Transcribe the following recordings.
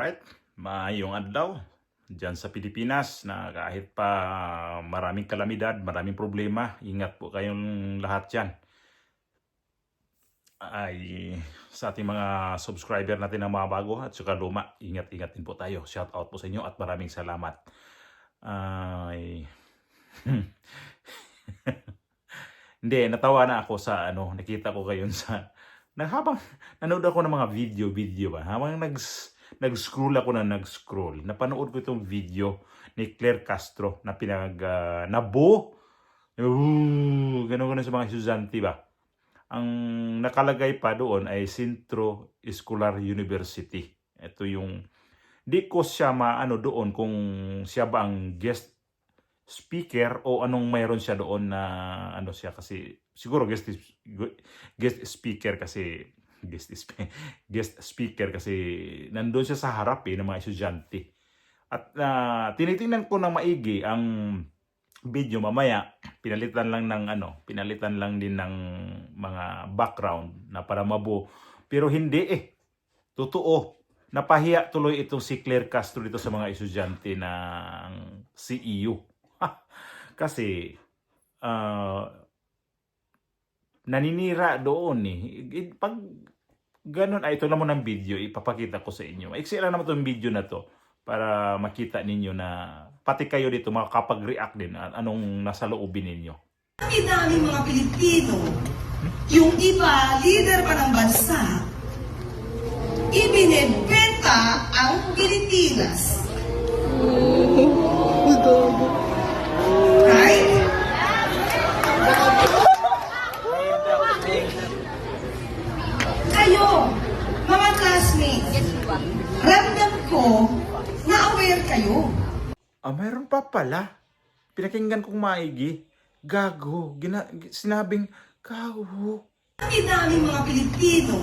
Alright, maayong adlaw dyan sa Pilipinas na kahit pa maraming kalamidad, maraming problema, ingat po kayong lahat dyan. Ay, sa ating mga subscriber natin na mga bago at saka luma, ingat-ingat din po tayo. Shout out po sa inyo at maraming salamat. Ay, hindi, natawa na ako sa nakita ko kayo sa habang nanood ako ng mga video ba, habang nag-scroll ako na napanood ko itong video ni Claire Castro na nabo, gano'n sa mga estudyante ba. Ang nakalagay pa doon ay Centro Escolar University. Ito yung, di ko siya maano doon kung siya ba ang guest speaker o anong mayroon siya doon na siya, kasi siguro guest speaker kasi guest speaker kasi nandoon siya sa harap ng mga estudyante. At tinitingnan ko ng maigi ang video, mamaya pinalitan lang din ng mga background na para mabo, pero hindi totoo. Napahiya tuloy itong si Claire Castro dito sa mga estudyante ng CEU. Kasi naninira doon pag ganun, ito naman ang video, ipapakita ko sa inyo. Iksi lang naman itong video na to para makita ninyo na pati kayo dito makakapag-react din at anong nasa loobin ninyo. Dami-daming mga Pilipino, yung iba leader pa ng bansa, ibinebenta ang Pilipinas. Right? Kayo, mga classmates, ramdam ko na aware kayo. Mayroon pa pala. Pinakinggan kong maigi. Gago. Sinabing gago. Dami-daming mga Pilipino,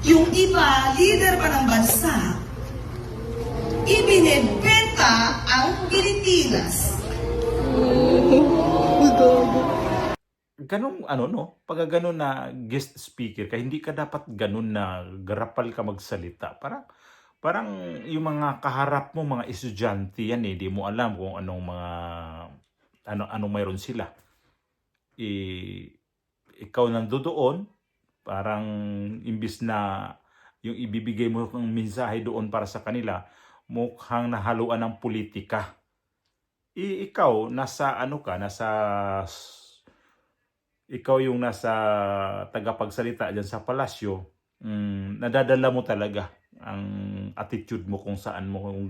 yung iba leader pa ng bansa, ibinebenta ang Pilipinas. Ganong pag ganon na guest speaker ka, hindi ka dapat ganon na garapal ka magsalita. Parang yung mga kaharap mo, mga estudyante yan di mo alam kung anong mga anong mayroon sila. Ikaw nandoon, parang imbis na yung ibibigay mo ng mensahe doon para sa kanila, mukhang nahaluan ng politika. Ikaw ikaw yung nasa tagapagsalita dyan sa palasyo, nadadala mo talaga ang attitude mo kung saan mo, kung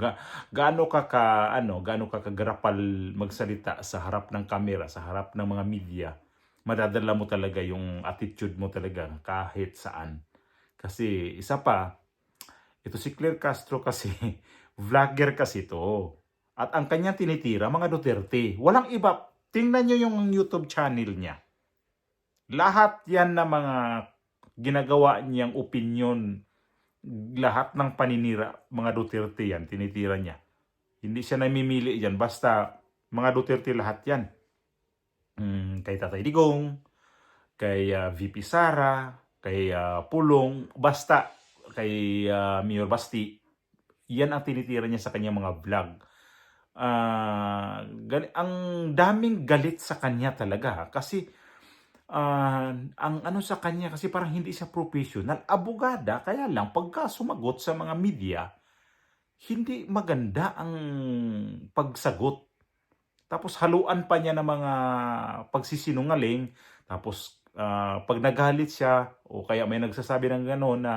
gaano ka kagarapal magsalita sa harap ng kamera, sa harap ng mga media. Madadala mo talaga yung attitude mo talaga kahit saan. Kasi isa pa, ito si Claire Castro kasi vlogger kasi to. At ang kanyang tinitira, mga Duterte. Walang iba. Tingnan nyo yung YouTube channel niya. Lahat yan na mga ginagawa niyang opinion, lahat ng paninira, mga Duterte yan, tinitira niya. Hindi siya namimili dyan, basta mga Duterte lahat yan. Kay Tatay Digong, kay VP Sara, kay Pulong, basta kay Mayor Basti, yan ang tinitira niya sa kanyang mga vlog. Ang daming galit sa kanya talaga kasi ang sa kanya, kasi parang hindi siya professional. Abogada, kaya lang pagka sumagot sa mga media, hindi maganda ang pagsagot. Tapos haluan pa niya ng mga pagsisinungaling. Tapos pag nagalit siya o kaya may nagsasabi ng gano'n na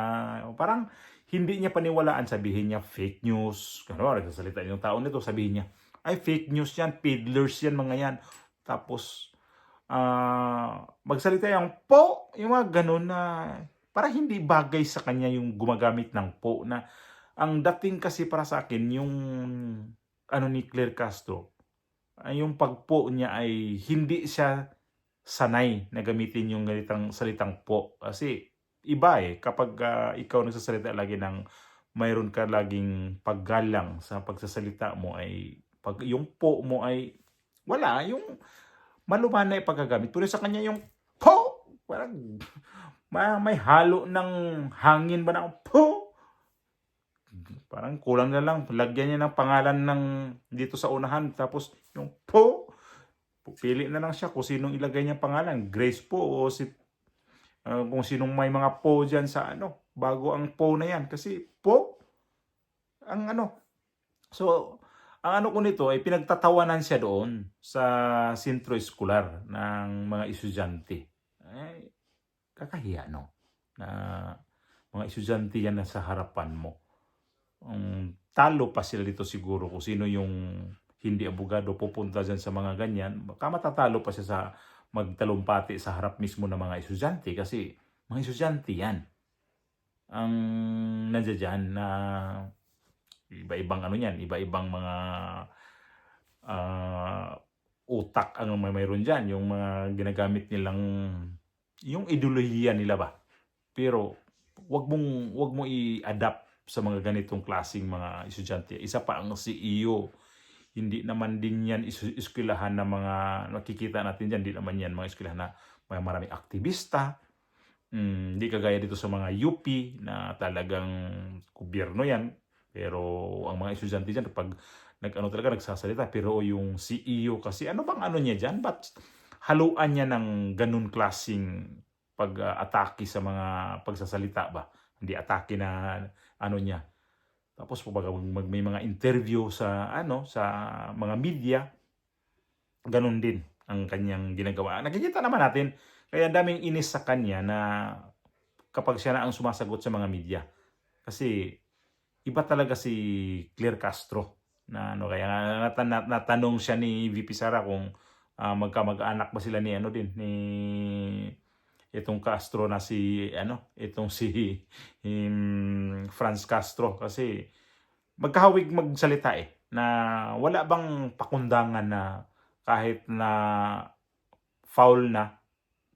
parang hindi niya paniwalaan, sabihin niya fake news. Nagsasalita yung tao nito, sabihin niya, ay fake news yan, peddlers yan, mga yan. Tapos magsalita yung po, yung mga ganun na para hindi bagay sa kanya yung gumagamit ng po, na ang dating kasi para sa akin yung ni Claire Castro, yung pagpo niya ay hindi siya sanay na gamitin yung ganitang salitang po. Kasi iba kapag ikaw nagsasalita lagi ng mayroon ka laging paggalang sa pagsasalita mo, ay pag yung po mo ay wala, yung malumanay paggagamit. Pero sa kanya yung po, parang may halo ng hangin ba ng po. parang kulang na lang, lagyan niya ng pangalan ng dito sa unahan, tapos yung po, pili na lang siya kung sinong ilagay niya pangalan, Grace po o si kung sinong may mga po dyan sa ano, bago ang po na yan. Kasi po, ang ano. So, ang ano ko nito ay pinagtatawanan siya doon sa sentro escolar ng mga estudyante. Ay, kakahiya, no? Na mga estudyante yan na sa harapan mo. Talo pa sila dito siguro kung sino yung hindi abogado pupunta dyan sa mga ganyan. Baka matatalo pa siya sa magtalumpati sa harap mismo ng mga estudyante kasi mga estudyante yan ang nandiyan dyan na iba-ibang ano yan, iba-ibang mga utak ang mayroon dyan, yung mga ginagamit nilang yung ideolohiya nila ba. Pero wag mo i-adapt sa mga ganitong klaseng mga estudyante. Isa pa ang CEO. Hindi naman din yan eskwelahan na mga nakikita natin dyan. Hindi naman yan mga eskwelahan na may maraming aktivista. Hindi kagaya dito sa mga UP na talagang gobyerno yan. Pero ang mga estudyante dyan, pag talaga nagsasalita. Pero yung CEO kasi, ano bang ano niya dyan? Ba't haluan niya ng ganun klaseng pag-atake sa mga pagsasalita ba? Hindi atake na ano niya. Tapos pag may mga interview sa sa mga media, ganun din ang kanyang ginagawa. Nakikita naman natin, kaya daming inis sa kanya na kapag siya na ang sumasagot sa mga media. Kasi iba talaga si Claire Castro na kaya natanong siya ni VP Sara kung magkamag-anak ba sila ni ni itong Castro na si itong si Franz Castro kasi magkahawig magsalita na wala bang pakundangan na kahit na foul na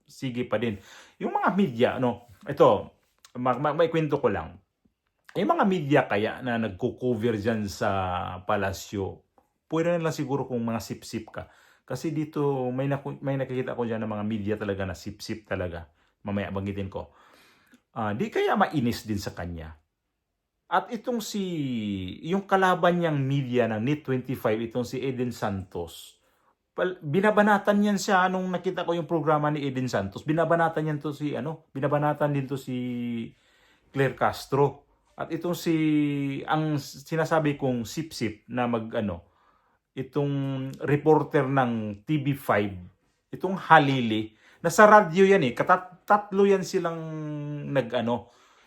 sige pa din. Yung mga media ito may kwento ko lang. Yung mga media kaya na nagko-cover dyan sa palasyo, pwede na lang siguro kung mga sip-sip ka. Kasi dito may nakikita ko dyan ng mga media talaga na sip-sip talaga. Mamaya banggitin ko. Di kaya mainis din sa kanya. At itong yung kalaban niyang media ng Net25, itong si Eden Santos, binabanatan yan siya nung nakita ko yung programa ni Eden Santos. Binabanatan yan to binabanatan din to si Claire Castro. At itong ang sinasabi kong sip-sip na itong reporter ng TV5, itong Halili, nasa radyo yan tatlo yan silang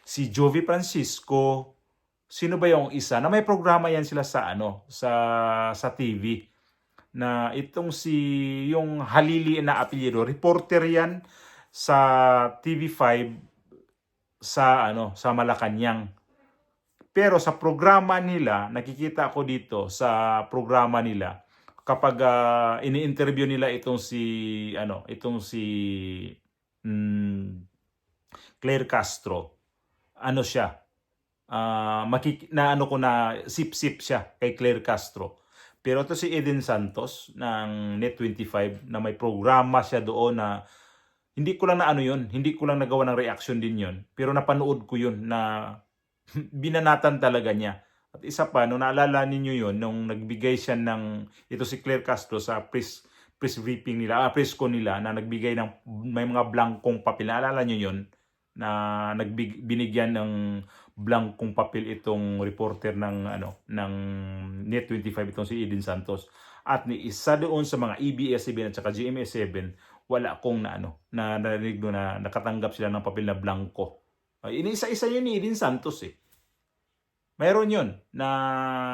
si Jovi Francisco, sino ba yung isa, na may programa yan sila sa sa TV, na itong yung Halili na apelyido, reporter yan sa TV5 sa Malacanang. Pero sa programa nila, nakikita ko dito sa programa nila, kapag ini-interview nila itong Claire Castro, siya, na sip-sip siya kay Claire Castro. Pero ito si Eden Santos ng Net25 na may programa siya doon na hindi ko lang hindi ko lang nagawa ng reaction din yun. Pero napanood ko yun na binanatan talaga niya. At isa pa, nung naalala ninyo yun, nung nagbigay siya ito si Claire Castro sa press briefing nila, press con nila, na nagbigay ng may mga blankong papel. Naalala nyo yun? Na binigyan ng blankong papel itong reporter ng Net25, itong si Eden Santos. At ni isa doon sa mga ABS-CBN at saka GMA7, wala akong narinig na nakatanggap sila ng papel na blanko. Inisa-isa yun ni Eden Santos Mayroon yun na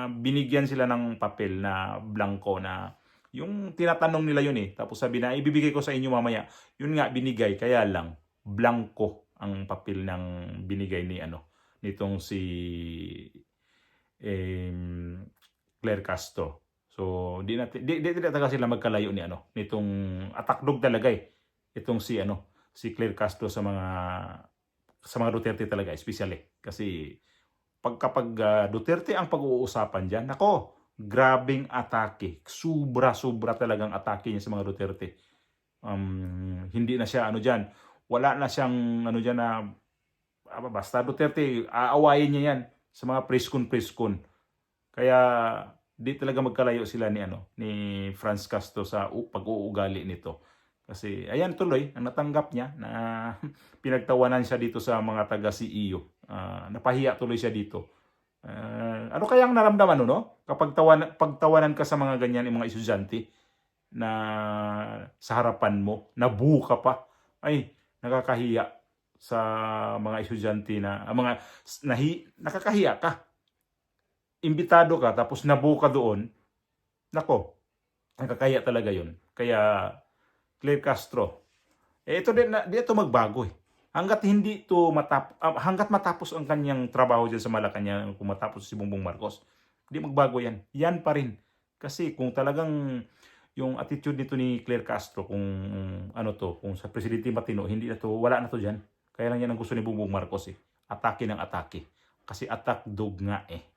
binigyan sila ng papel na blanko na yung tinatanong nila yun Tapos sabi na ibibigay ko sa inyo mamaya. Yun nga binigay, kaya lang blanko ang papel ng binigay nitong si Claire Castro. So di talaga sila magkalayo nitong atakdog talaga itong si Claire Castro sa mga Duterte talaga, especially. Kasi kapag Duterte ang pag-uusapan dyan, grabing atake. Sobra talagang atake niya sa mga Duterte. Hindi na siya dyan. Wala na siyang dyan na basta Duterte, aawayin niya yan. sa mga preskon. Kaya di talaga magkalayo sila ni Franz Castro sa pag-uugali nito. Kasi ayan tuloy ang natanggap niya na pinagtawanan siya dito sa mga taga CEO. Napahiya tuloy siya dito. Ano kaya ang naramdaman no? Kapag pagtawanan ka sa mga ganyan yung mga estudyante na sa harapan mo, nabuka pa. Ay, nakakahiya sa mga estudyante na nakakahiya ka. Imbitado ka tapos nabuka doon. Nako, nakakahiya talaga 'yun. Kaya Claire Castro, di ito magbago eh. Hanggat matapos ang kanyang trabaho diyan sa Malacanang, kung matapos si Bongbong Marcos, di magbago 'yan. Yan pa rin. Kasi kung talagang yung attitude nito ni Claire Castro kung kung sa presidente matino, hindi na to, wala na to diyan. Kaya lang yan ang gusto ni Bongbong Marcos eh. Atake ng atake. Kasi attack dog nga eh.